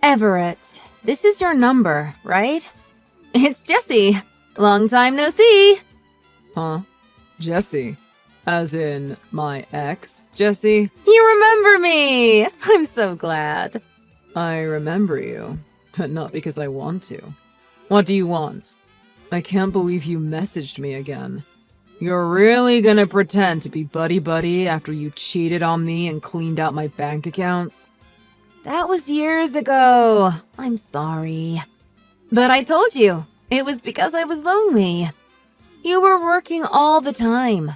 Everett, this is your number, right? It's Jessie. Long time no see. Huh? Jessie? As in my ex, Jessie? You remember me! I'm so glad. I remember you, but not because I want to. What do you want? I can't believe you messaged me again. You're really gonna pretend to be buddy-buddy after you cheated on me and cleaned out my bank accounts? That was years ago. I'm sorry. But I told you, it was because I was lonely. You were working all the time.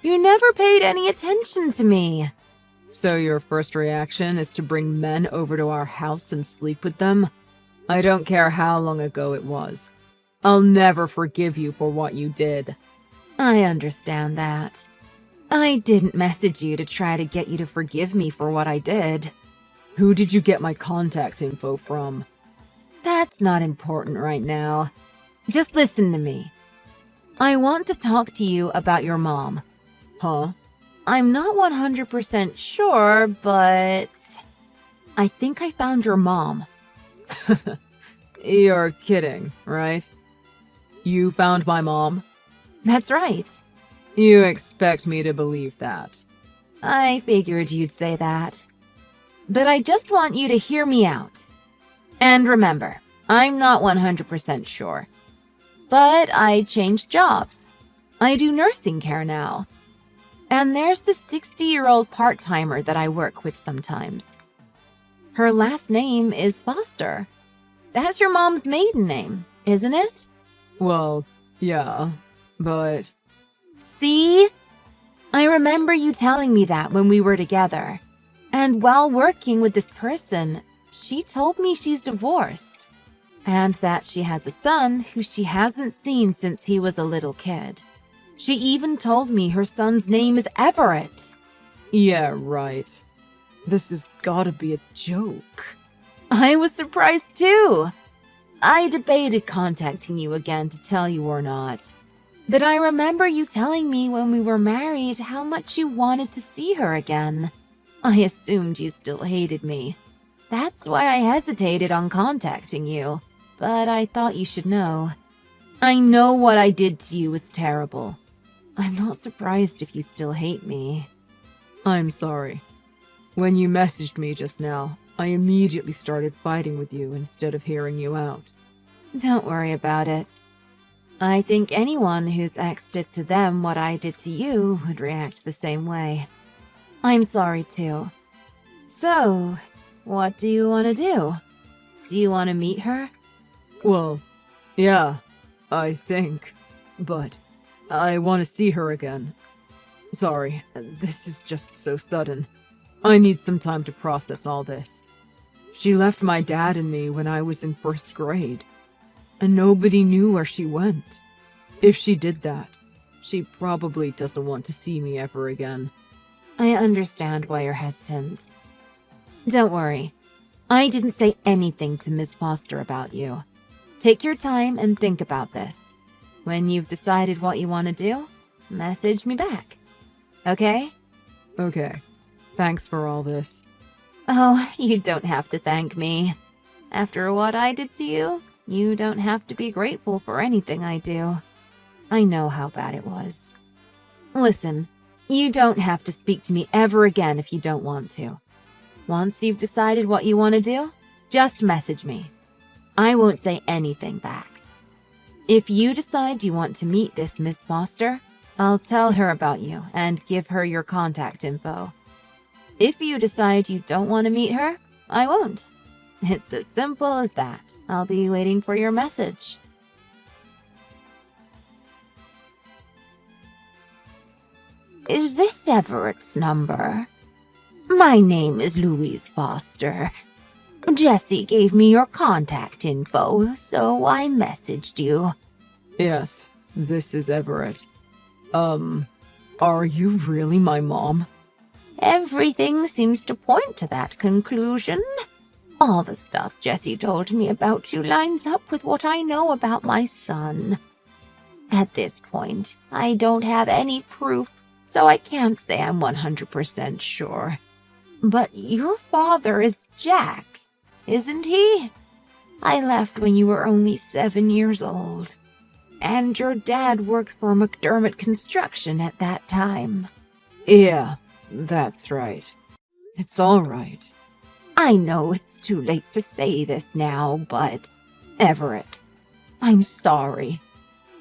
You never paid any attention to me. So your first reaction is to bring men over to our house and sleep with them? I don't care how long ago it was. I'll never forgive you for what you did. I understand that. I didn't message you to try to get you to forgive me for what I did. Who did you get my contact info from? That's not important right now. Just listen to me. I want to talk to you about your mom. Huh? I'm not 100% sure, but I think I found your mom. You're kidding, right? You found my mom? That's right. You expect me to believe that? I figured you'd say that. But I just want you to hear me out. And remember, I'm not 100% sure. But I changed jobs. I do nursing care now. And there's the 60-year-old part-timer that I work with sometimes. Her last name is Foster. That's your mom's maiden name, isn't it? Well, yeah, but... See? I remember you telling me that when we were together. And while working with this person, she told me she's divorced. And that she has a son who she hasn't seen since he was a little kid. She even told me her son's name is Everett. Yeah, right. This has gotta be a joke. I was surprised too. I debated contacting you again to tell you or not. But I remember you telling me when we were married how much you wanted to see her again. I assumed you still hated me. That's why I hesitated on contacting you. But I thought you should know. I know what I did to you was terrible. I'm not surprised if you still hate me. I'm sorry. When you messaged me just now, I immediately started fighting with you instead of hearing you out. Don't worry about it. I think anyone whose ex did to them what I did to you would react the same way. I'm sorry too. So, what do you want to do? Do you want to meet her? Well, yeah, I think. But I want to see her again. Sorry, this is just so sudden. I need some time to process all this. She left my dad and me when I was in first grade. And nobody knew where she went. If she did that, she probably doesn't want to see me ever again. I understand why you're hesitant. Don't worry. I didn't say anything to Miss Foster about you. Take your time and think about this. When you've decided what you want to do, message me back. Okay? Okay. Thanks for all this. Oh, you don't have to thank me. After what I did to you, you don't have to be grateful for anything I do. I know how bad it was. Listen, you don't have to speak to me ever again if you don't want to. Once you've decided what you want to do, just message me. I won't say anything back. If you decide you want to meet this Miss Foster, I'll tell her about you and give her your contact info. If you decide you don't want to meet her, I won't. It's as simple as that. I'll be waiting for your message. Is this Everett's number? My name is Louise Foster. Jessie gave me your contact info, so I messaged you. Yes, this is Everett. Are you really my mom? Everything seems to point to that conclusion. All the stuff Jessie told me about you lines up with what I know about my son. At this point, I don't have any proof, so I can't say I'm 100% sure. But your father is Jack, isn't he? I left when you were only 7 years old. And your dad worked for McDermott Construction at that time. Yeah, that's right. It's all right. I know it's too late to say this now, but Everett, I'm sorry.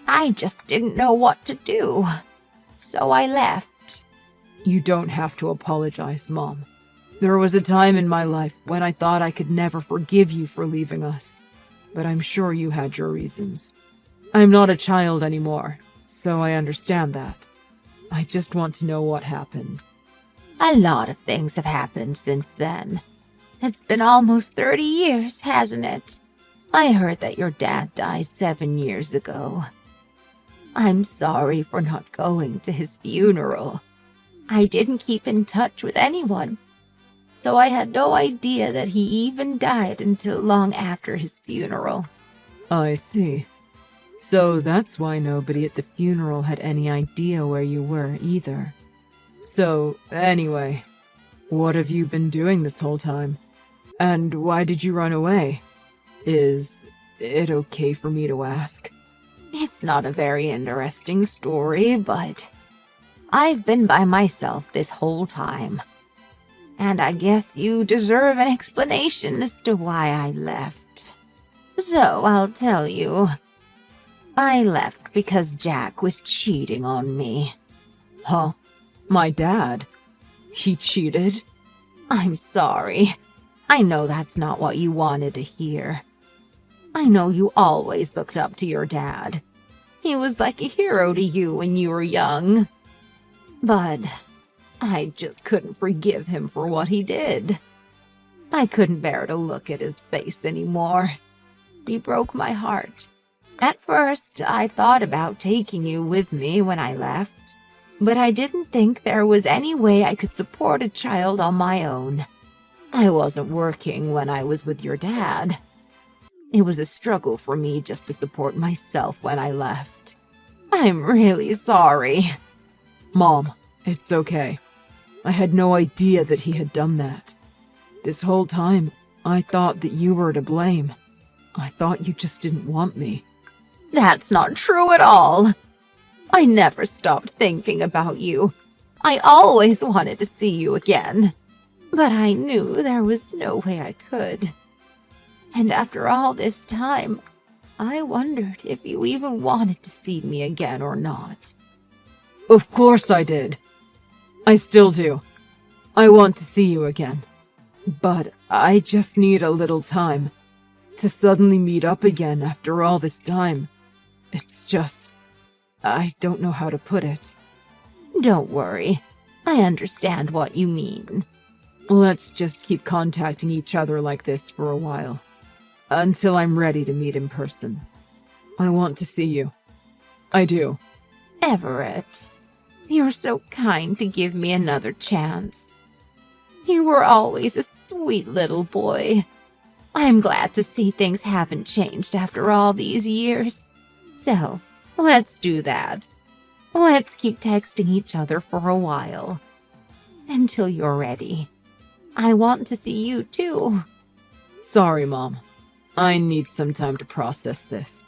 I just didn't know what to do. So I left. You don't have to apologize, Mom. There was a time in my life when I thought I could never forgive you for leaving us, but I'm sure you had your reasons. I'm not a child anymore, so I understand that. I just want to know what happened. A lot of things have happened since then. It's been almost 30 years, hasn't it? I heard that your dad died 7 years ago. I'm sorry for not going to his funeral. I didn't keep in touch with anyone, so I had no idea that he even died until long after his funeral. I see. So that's why nobody at the funeral had any idea where you were either. So, anyway, what have you been doing this whole time? And why did you run away? Is it okay for me to ask? It's not a very interesting story, but I've been by myself this whole time. And I guess you deserve an explanation as to why I left. So I'll tell you. I left because Jack was cheating on me. Huh? My dad? He cheated? I'm sorry. I know that's not what you wanted to hear. I know you always looked up to your dad. He was like a hero to you when you were young. But I just couldn't forgive him for what he did. I couldn't bear to look at his face anymore. He broke my heart. At first, I thought about taking you with me when I left, but I didn't think there was any way I could support a child on my own. I wasn't working when I was with your dad. It was a struggle for me just to support myself when I left. I'm really sorry. Mom, it's okay. I had no idea that he had done that. This whole time, I thought that you were to blame. I thought you just didn't want me. That's not true at all. I never stopped thinking about you. I always wanted to see you again. But I knew there was no way I could. And after all this time, I wondered if you even wanted to see me again or not. Of course I did. I still do. I want to see you again. But I just need a little time. To suddenly meet up again after all this time. It's just... I don't know how to put it. Don't worry. I understand what you mean. Let's just keep contacting each other like this for a while. Until I'm ready to meet in person. I want to see you. I do. Everett, you're so kind to give me another chance. You were always a sweet little boy. I'm glad to see things haven't changed after all these years. So, let's do that. Let's keep texting each other for a while. Until you're ready. I want to see you too. Sorry, Mom. I need some time to process this.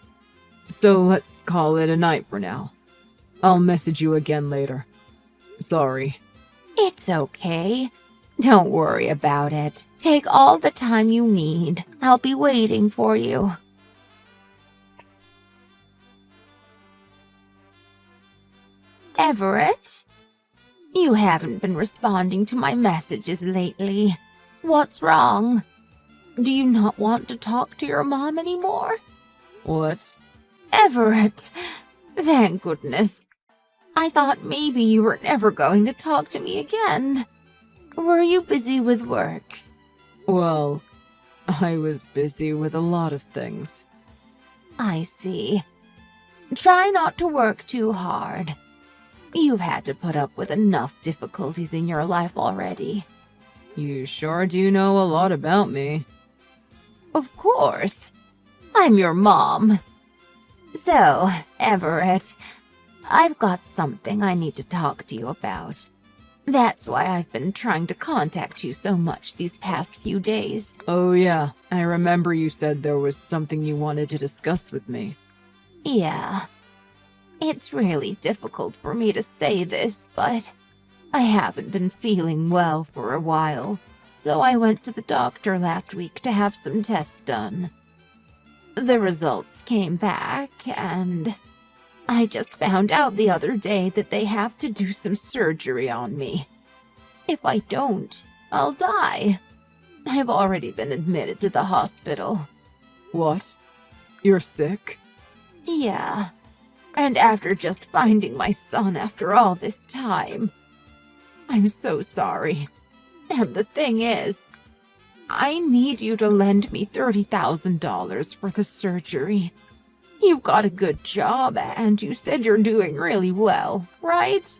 So let's call it a night for now. I'll message you again later. Sorry. It's okay. Don't worry about it. Take all the time you need. I'll be waiting for you. Everett? You haven't been responding to my messages lately. What's wrong? Do you not want to talk to your mom anymore? What? Everett, thank goodness. I thought maybe you were never going to talk to me again. Were you busy with work? Well, I was busy with a lot of things. I see. Try not to work too hard. You've had to put up with enough difficulties in your life already. You sure do know a lot about me. Of course. I'm your mom. So, Everett, I've got something I need to talk to you about. That's why I've been trying to contact you so much these past few days. Oh yeah, I remember you said there was something you wanted to discuss with me. Yeah. It's really difficult for me to say this, but I haven't been feeling well for a while, so I went to the doctor last week to have some tests done. The results came back, and I just found out the other day that they have to do some surgery on me. If I don't, I'll die. I've already been admitted to the hospital. What? You're sick? Yeah. And after just finding my son after all this time, I'm so sorry. And the thing is, I need you to lend me $30,000 for the surgery. You've got a good job, and you said you're doing really well, right?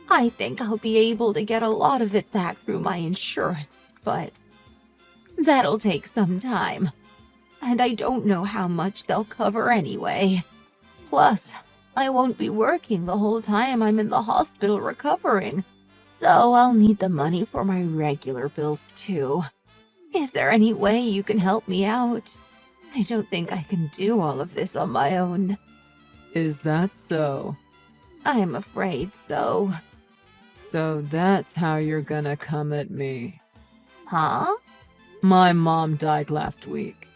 I think I'll be able to get a lot of it back through my insurance, but that'll take some time. And I don't know how much they'll cover anyway. Plus, I won't be working the whole time I'm in the hospital recovering, so I'll need the money for my regular bills too. Is there any way you can help me out? I don't think I can do all of this on my own. Is that so? I'm afraid so. So that's how you're gonna come at me. Huh? My mom died last week.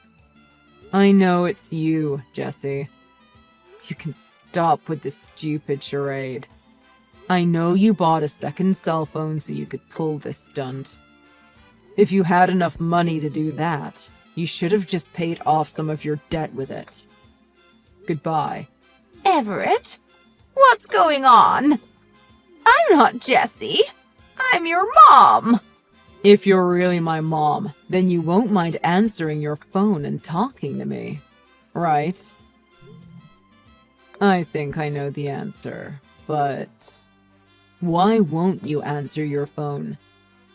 I know it's you, Jesse. You can stop with this stupid charade. I know you bought a second cell phone so you could pull this stunt. If you had enough money to do that, you should have just paid off some of your debt with it. Goodbye. Everett? What's going on? I'm not Jessie. I'm your mom. If you're really my mom, then you won't mind answering your phone and talking to me, right? I think I know the answer, but why won't you answer your phone?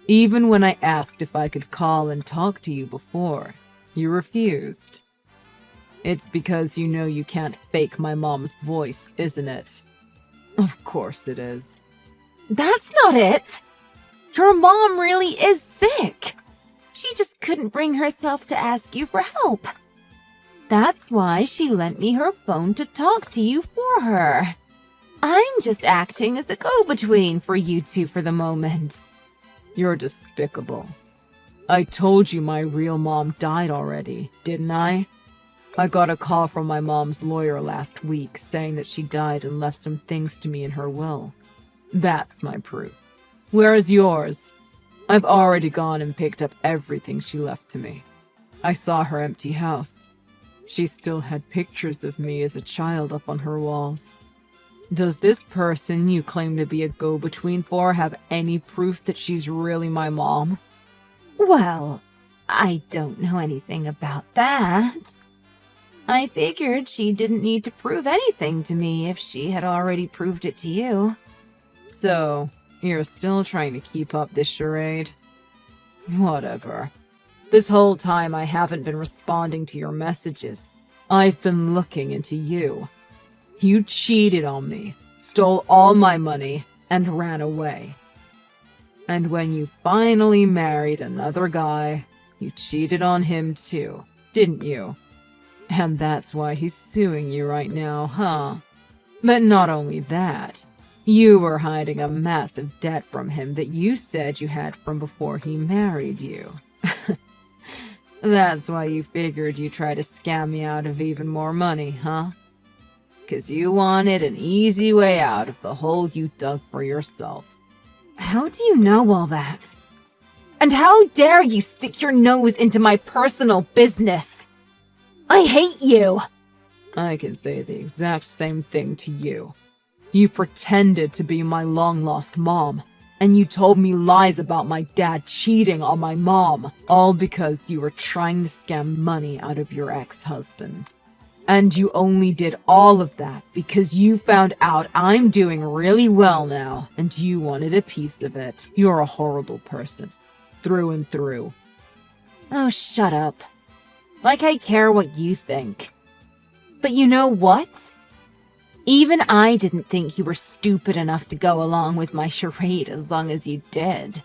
Even when I asked if I could call and talk to you before, you refused. It's because you know you can't fake my mom's voice, isn't it? Of course it is. That's not it. Your mom really is sick. She just couldn't bring herself to ask you for help. That's why she lent me her phone to talk to you for her. I'm just acting as a go-between for you two for the moment. You're despicable. I told you my real mom died already, didn't I? I got a call from my mom's lawyer last week saying that she died and left some things to me in her will. That's my proof. Where is yours? I've already gone and picked up everything she left to me. I saw her empty house. She still had pictures of me as a child up on her walls. Does this person you claim to be a go-between for have any proof that she's really my mom? Well, I don't know anything about that. I figured she didn't need to prove anything to me if she had already proved it to you. So, you're still trying to keep up this charade? Whatever. This whole time I haven't been responding to your messages. I've been looking into you. You cheated on me, stole all my money, and ran away. And when you finally married another guy, you cheated on him too, didn't you? And that's why he's suing you right now, huh? But not only that, you were hiding a massive debt from him that you said you had from before he married you. That's why you figured you'd try to scam me out of even more money, huh? 'Cause you wanted an easy way out of the hole you dug for yourself. How do you know all that? And how dare you stick your nose into my personal business? I hate you! I can say the exact same thing to you. You pretended to be my long-lost mom, and you told me lies about my dad cheating on my mom, all because you were trying to scam money out of your ex-husband. And you only did all of that because you found out I'm doing really well now, and you wanted a piece of it. You're a horrible person, through and through. Oh, shut up. Like I care what you think. But you know what? Even I didn't think you were stupid enough to go along with my charade as long as you did.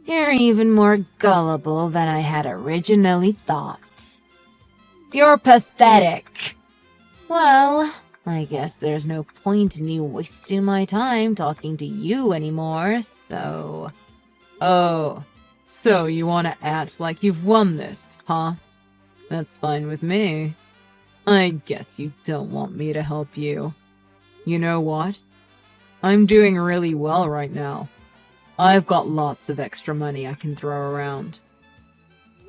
You're even more gullible than I had originally thought. You're pathetic. Well, I guess there's no point in you wasting my time talking to you anymore, so... Oh, so you want to act like you've won this, huh? That's fine with me. I guess you don't want me to help you. You know what? I'm doing really well right now. I've got lots of extra money I can throw around.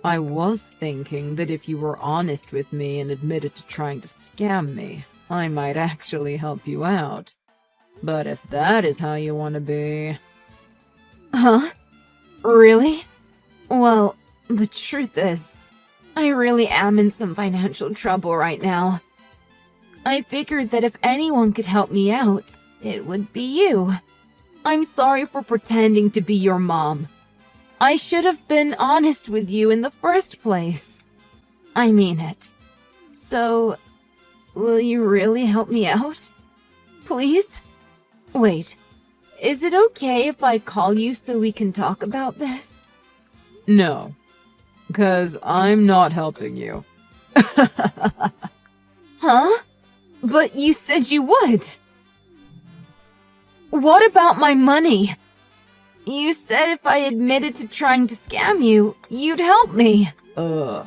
I was thinking that if you were honest with me and admitted to trying to scam me, I might actually help you out. But if that is how you want to be... Huh? Really? Well, the truth is, I really am in some financial trouble right now. I figured that if anyone could help me out, it would be you. I'm sorry for pretending to be your mom. I should have been honest with you in the first place. I mean it. So, will you really help me out? Please? Wait, is it okay if I call you so we can talk about this? No, 'cause I'm not helping you. Huh? But you said you would. What about my money? You said if I admitted to trying to scam you, you'd help me. Ugh.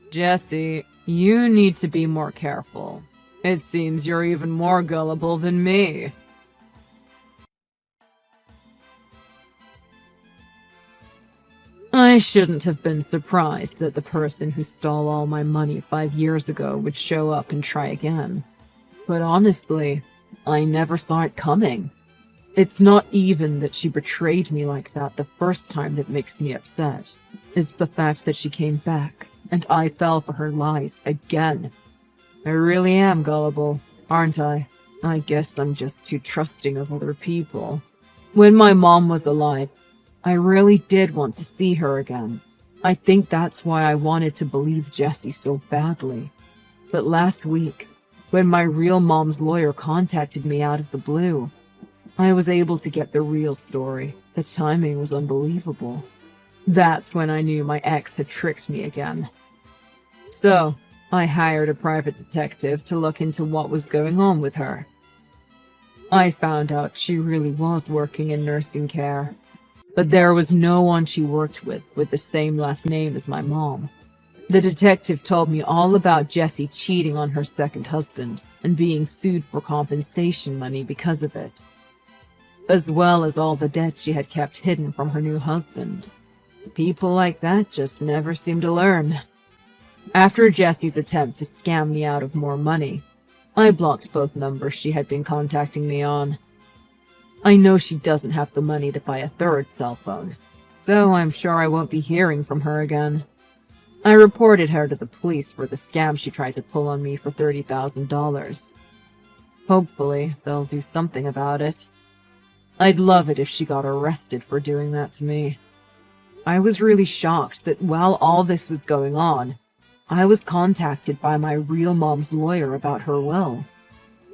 Jessie, you need to be more careful. It seems you're even more gullible than me. I shouldn't have been surprised that the person who stole all my money 5 years ago would show up and try again. But honestly, I never saw it coming. It's not even that she betrayed me like that the first time that makes me upset. It's the fact that she came back, and I fell for her lies again. I really am gullible, aren't I? I guess I'm just too trusting of other people. When my mom was alive, I really did want to see her again. I think that's why I wanted to believe Jessie so badly. But last week, when my real mom's lawyer contacted me out of the blue, I was able to get the real story. The timing was unbelievable. That's when I knew my ex had tricked me again. So, I hired a private detective to look into what was going on with her. I found out she really was working in nursing care, but there was no one she worked with the same last name as my mom. The detective told me all about Jessie cheating on her second husband and being sued for compensation money because of it, as well as all the debt she had kept hidden from her new husband. People like that just never seem to learn. After Jessie's attempt to scam me out of more money, I blocked both numbers she had been contacting me on. I know she doesn't have the money to buy a third cell phone, so I'm sure I won't be hearing from her again. I reported her to the police for the scam she tried to pull on me for $30,000. Hopefully, they'll do something about it. I'd love it if she got arrested for doing that to me. I was really shocked that while all this was going on, I was contacted by my real mom's lawyer about her will.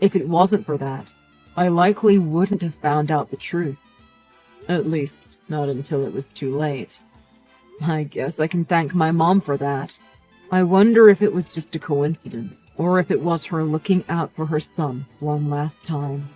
If it wasn't for that, I likely wouldn't have found out the truth. At least, not until it was too late. I guess I can thank my mom for that. I wonder if it was just a coincidence, or if it was her looking out for her son one last time.